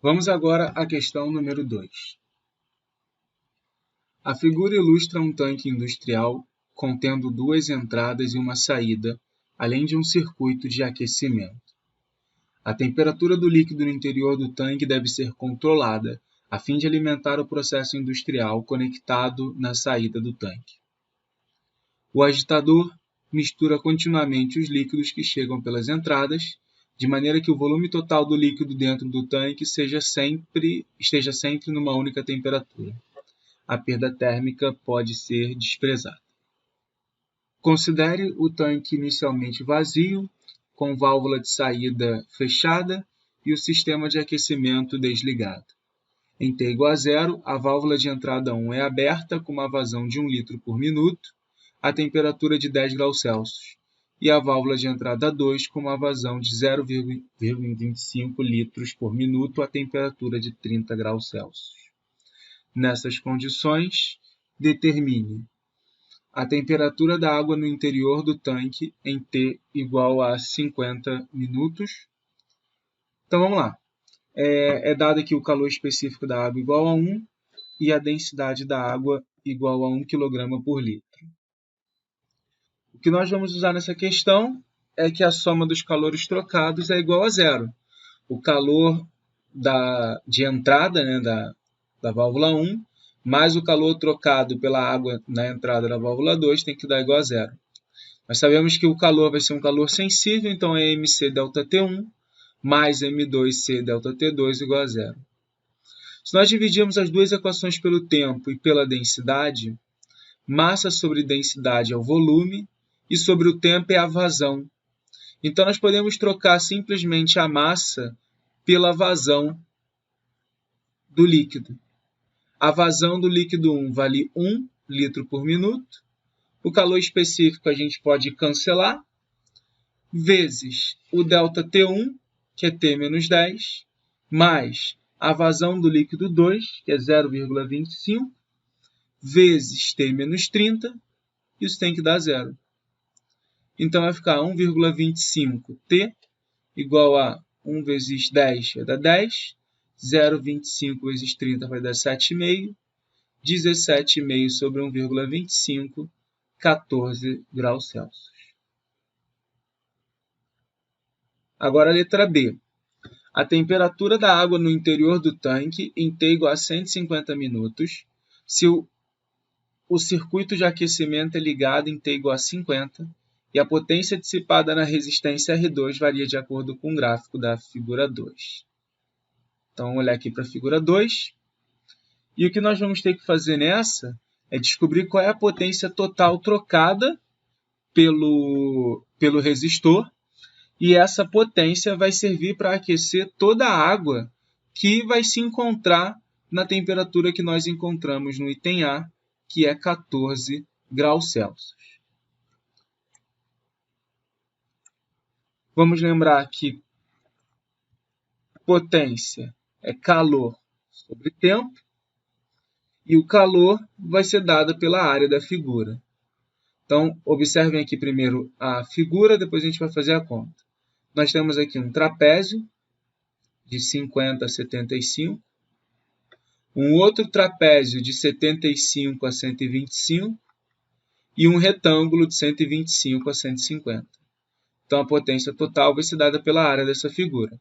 Vamos agora à questão número 2. A figura ilustra um tanque industrial contendo duas entradas e uma saída, além de um circuito de aquecimento. A temperatura do líquido no interior do tanque deve ser controlada, a fim de alimentar o processo industrial conectado na saída do tanque. O agitador mistura continuamente os líquidos que chegam pelas entradas, de maneira que o volume total do líquido dentro do tanque esteja sempre numa única temperatura. A perda térmica pode ser desprezada. Considere o tanque inicialmente vazio, com válvula de saída fechada e o sistema de aquecimento desligado. Em T igual a 0, a válvula de entrada 1 é aberta com uma vazão de 1 litro por minuto, a temperatura de 10 graus Celsius, e a válvula de entrada 2 com uma vazão de 0,25 litros por minuto, a temperatura de 30 graus Celsius. Nessas condições, determine a temperatura da água no interior do tanque em T igual a 50 minutos. Então vamos lá. É dado aqui o calor específico da água igual a 1 e a densidade da água igual a 1 kg por litro. O que nós vamos usar nessa questão é que a soma dos calores trocados é igual a 0. O calor de entrada, da válvula 1, mais o calor trocado pela água na entrada da válvula 2 tem que dar igual a 0. Nós sabemos que o calor vai ser um calor sensível, então é MC ΔT1 mais M2C ΔT2 igual a 0. Se nós dividirmos as duas equações pelo tempo e pela densidade, massa sobre densidade é o volume e sobre o tempo é a vazão. Então nós podemos trocar simplesmente a massa pela vazão do líquido. A vazão do líquido 1 vale 1 litro por minuto. O calor específico a gente pode cancelar, vezes o ΔT1, que é T menos 10, mais a vazão do líquido 2, que é 0,25, vezes T menos 30, isso tem que dar 0. Então vai ficar 1,25T igual a 1 vezes 10 vai dar 10, 0,25 vezes 30 vai dar 7,5, 17,5 sobre 1,25, 14 graus Celsius. Agora a letra B. A temperatura da água no interior do tanque em T igual a 150 minutos, se o circuito de aquecimento é ligado em T igual a 50, e a potência dissipada na resistência R2 varia de acordo com o gráfico da figura 2. Então, vamos olhar aqui para a figura 2. E o que nós vamos ter que fazer nessa é descobrir qual é a potência total trocada pelo resistor. E essa potência vai servir para aquecer toda a água que vai se encontrar na temperatura que nós encontramos no item A, que é 14 graus Celsius. Vamos lembrar que potência é calor sobre tempo, e o calor vai ser dado pela área da figura. Então, observem aqui primeiro a figura, depois a gente vai fazer a conta. Nós temos aqui um trapézio de 50 a 75, um outro trapézio de 75 a 125 e um retângulo de 125 a 150. Então, a potência total vai ser dada pela área dessa figura.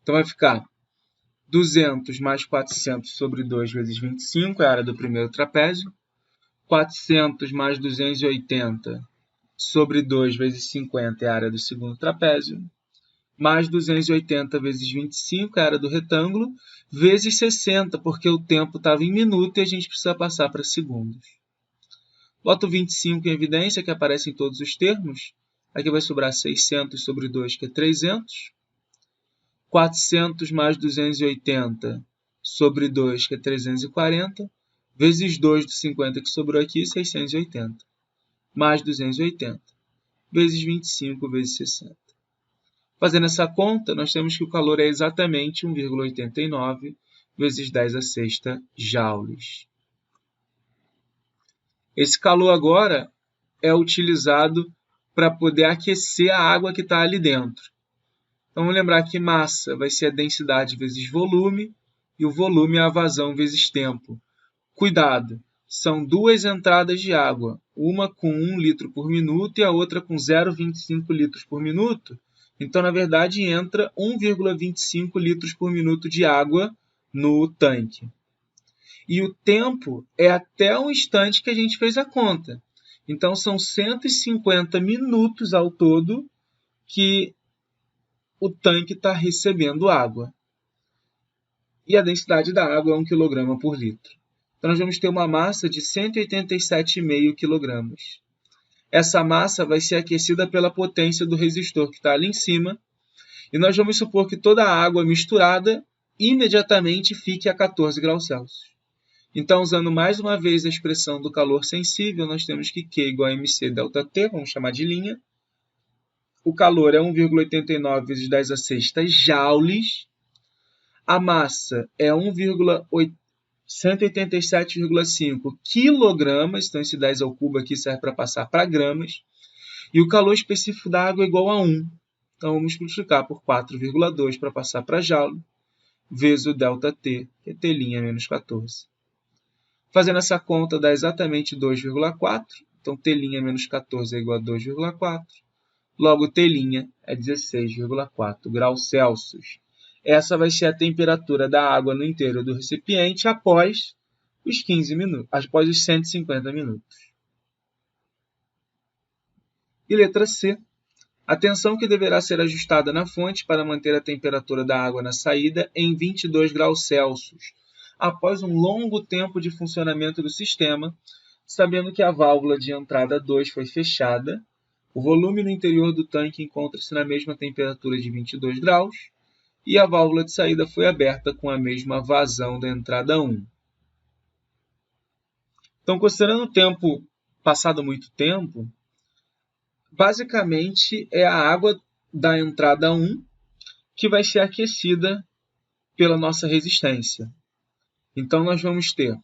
Então, vai ficar 200 mais 400 sobre 2 vezes 25, é a área do primeiro trapézio. 400 mais 280 sobre 2 vezes 50 é a área do segundo trapézio. Mais 280 vezes 25 é a área do retângulo, vezes 60, porque o tempo estava em minuto e a gente precisa passar para segundos. Boto 25 em evidência, que aparece em todos os termos. Aqui vai sobrar 600 sobre 2, que é 300. 400 mais 280 sobre 2, que é 340. Vezes 2 do 50 que sobrou aqui, 680. Mais 280. Vezes 25 vezes 60. Fazendo essa conta, nós temos que o calor é exatamente 1,89 vezes 10 a sexta joules. Esse calor agora é utilizado para poder aquecer a água que está ali dentro. Então, vamos lembrar que massa vai ser a densidade vezes volume, e o volume é a vazão vezes tempo. Cuidado, são duas entradas de água, uma com 1 litro por minuto e a outra com 0,25 litros por minuto. Então, na verdade, entra 1,25 litros por minuto de água no tanque. E o tempo é até o instante que a gente fez a conta. Então, são 150 minutos ao todo que o tanque está recebendo água. E a densidade da água é 1 kg por litro. Então, nós vamos ter uma massa de 187,5 kg. Essa massa vai ser aquecida pela potência do resistor que está ali em cima. E nós vamos supor que toda a água misturada imediatamente fique a 14 graus Celsius. Então, usando mais uma vez a expressão do calor sensível, nós temos que Q igual a mc ΔT, vamos chamar de linha. O calor é 1,89 vezes 10 a sexta joules. A massa é 187,5 quilogramas, então esse 10 ao cubo aqui serve para passar para gramas. E o calor específico da água é igual a 1. Então, vamos multiplicar por 4,2 para passar para joule, vezes o ΔT, que é T' menos 14. Fazendo essa conta, dá exatamente 2,4. Então, T' menos 14 é igual a 2,4. Logo, T' é 16,4 graus Celsius. Essa vai ser a temperatura da água no interior do recipiente após os 15 minutos, após os 150 minutos. E letra C. A tensão que deverá ser ajustada na fonte para manter a temperatura da água na saída em 22 graus Celsius, após um longo tempo de funcionamento do sistema, sabendo que a válvula de entrada 2 foi fechada, o volume no interior do tanque encontra-se na mesma temperatura de 22 graus e a válvula de saída foi aberta com a mesma vazão da entrada 1. Então, considerando o tempo, passado muito tempo, basicamente é a água da entrada 1 que vai ser aquecida pela nossa resistência. Então, nós vamos ter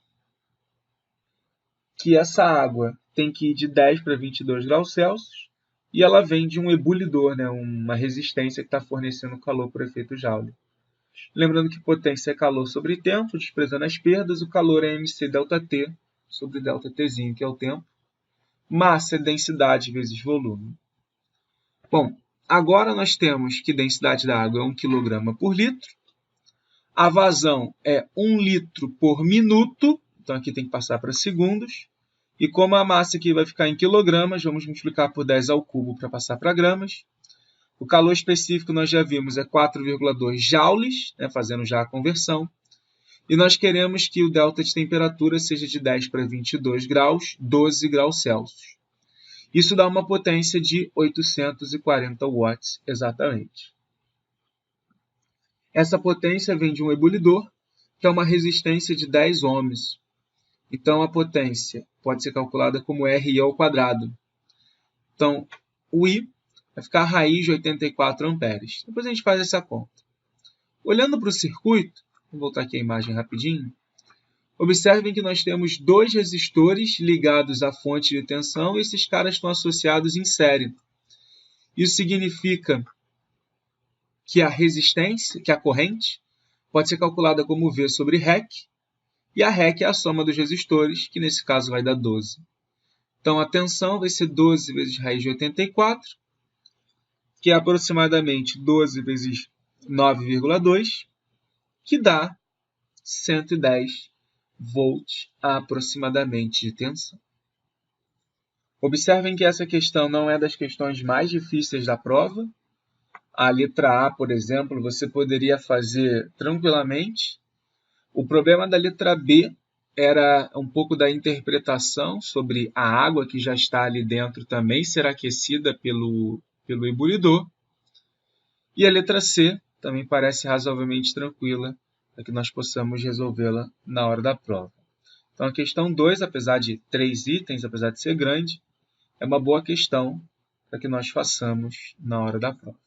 que essa água tem que ir de 10 para 22 graus Celsius e ela vem de um ebulidor, uma resistência que está fornecendo calor por efeito Joule. Lembrando que potência é calor sobre tempo, desprezando as perdas, o calor é mc ΔT sobre ΔTzinho, que é o tempo. Massa é densidade vezes volume. Bom, agora nós temos que a densidade da água é 1 kg por litro. A vazão é 1 litro por minuto, então aqui tem que passar para segundos. E como a massa aqui vai ficar em quilogramas, vamos multiplicar por 10 ao cubo para passar para gramas. O calor específico nós já vimos é 4,2 joules, fazendo já a conversão. E nós queremos que o delta de temperatura seja de 10 para 22 graus, 12 graus Celsius. Isso dá uma potência de 840 watts exatamente. Essa potência vem de um ebulidor, que é uma resistência de 10 ohms. Então, a potência pode ser calculada como RI ao quadrado. Então, o I vai ficar a raiz de 84 amperes. Depois a gente faz essa conta. Olhando para o circuito, vou voltar aqui a imagem rapidinho. Observem que nós temos dois resistores ligados à fonte de tensão e esses caras estão associados em série. Isso significa que a resistência, que a corrente, pode ser calculada como V sobre REC, e a REC é a soma dos resistores, que nesse caso vai dar 12. Então, a tensão vai ser 12 vezes raiz de 84, que é aproximadamente 12 vezes 9,2, que dá 110 volts aproximadamente de tensão. Observem que essa questão não é das questões mais difíceis da prova. A letra A, por exemplo, você poderia fazer tranquilamente. O problema da letra B era um pouco da interpretação sobre a água que já está ali dentro também ser aquecida pelo ebulidor. E a letra C também parece razoavelmente tranquila, para que nós possamos resolvê-la na hora da prova. Então, a questão 2, apesar de 3 itens, apesar de ser grande, é uma boa questão para que nós façamos na hora da prova.